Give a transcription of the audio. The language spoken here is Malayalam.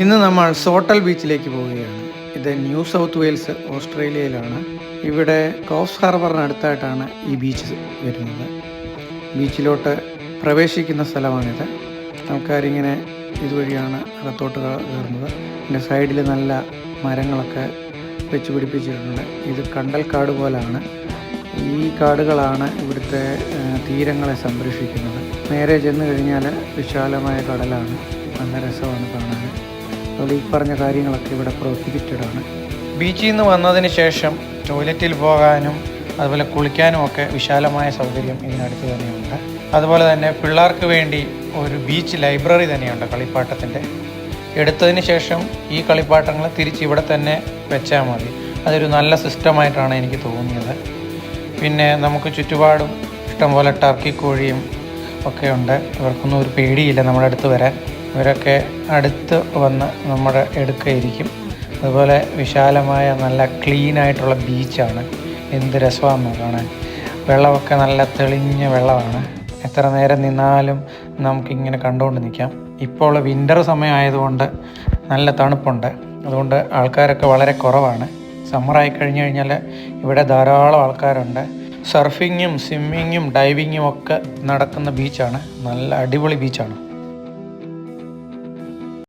ഇന്ന് നമ്മൾ സോട്ടൽ ബീച്ചിലേക്ക് പോവുകയാണ്. ഇത് ന്യൂ സൗത്ത് വെയിൽസ് ഓസ്ട്രേലിയയിലാണ്. ഇവിടെ കോഫ്സ് ഹാർബറിനടുത്തായിട്ടാണ് ഈ ബീച്ച് വരുന്നത്. ബീച്ചിലോട്ട് പ്രവേശിക്കുന്ന സ്ഥലമാണിത്. ആൾക്കാരിങ്ങനെ ഇതുവഴിയാണ് അകത്തോട്ട് കയറുന്നത്. പിന്നെ സൈഡിൽ നല്ല മരങ്ങളൊക്കെ വെച്ച് പിടിപ്പിച്ചിട്ടുണ്ട്. ഇത് കണ്ടൽക്കാട് പോലാണ്. ഈ കാടുകളാണ് ഇവിടുത്തെ തീരങ്ങളെ സംരക്ഷിക്കുന്നത്. നേരെ ചെന്ന് കഴിഞ്ഞാൽ വിശാലമായ കടലാണ്. നല്ല രസമാണ് കാണാൻ. അതുപോലെ ഈ പറഞ്ഞ കാര്യങ്ങളൊക്കെ ഇവിടെ പ്രോഹിബിറ്റഡ് ആണ്. ബീച്ചിൽ നിന്ന് വന്നതിന് ശേഷം ടോയ്ലറ്റിൽ പോകാനും അതുപോലെ കുളിക്കാനും ഒക്കെ വിശാലമായ സൗകര്യം ഇതിനടുത്ത് തന്നെയുണ്ട്. അതുപോലെ തന്നെ പിള്ളേർക്ക് വേണ്ടി ഒരു ബീച്ച് ലൈബ്രറി തന്നെയുണ്ട് കളിപ്പാട്ടത്തിൻ്റെ. എടുത്തതിന് ശേഷം ഈ കളിപ്പാട്ടങ്ങൾ തിരിച്ച് ഇവിടെ തന്നെ വെച്ചാൽ മതി. അതൊരു നല്ല സിസ്റ്റമായിട്ടാണ് എനിക്ക് തോന്നിയത്. പിന്നെ നമുക്ക് ചുറ്റുപാടും ഇഷ്ടംപോലെ ടർക്കി കോഴിയും ഒക്കെ ഉണ്ട്. ഇവർക്കൊന്നും ഒരു പേടിയില്ല നമ്മുടെ അടുത്ത് വരാൻ. ഇവരൊക്കെ അടുത്ത് വന്ന് നമ്മുടെ എടുക്കയിരിക്കും. അതുപോലെ വിശാലമായ നല്ല ക്ലീനായിട്ടുള്ള ബീച്ചാണ്. എന്ത് രസമാണെന്ന് കാണാൻ. വെള്ളമൊക്കെ നല്ല തെളിഞ്ഞ വെള്ളമാണ്. എത്ര നേരം നിന്നാലും നമുക്കിങ്ങനെ കണ്ടുകൊണ്ട് നിൽക്കാം. ഇപ്പോൾ വിൻ്റർ സമയമായതുകൊണ്ട് നല്ല തണുപ്പുണ്ട്. അതുകൊണ്ട് ആൾക്കാരൊക്കെ വളരെ കുറവാണ്. സമ്മറായി കഴിഞ്ഞ് കഴിഞ്ഞാൽ ഇവിടെ ധാരാളം ആൾക്കാരുണ്ട്. സർഫിങ്ങും സ്വിമ്മിങ്ങും ഡൈവിങ്ങും ഒക്കെ നടക്കുന്ന ബീച്ചാണ്. നല്ല അടിപൊളി ബീച്ചാണ്.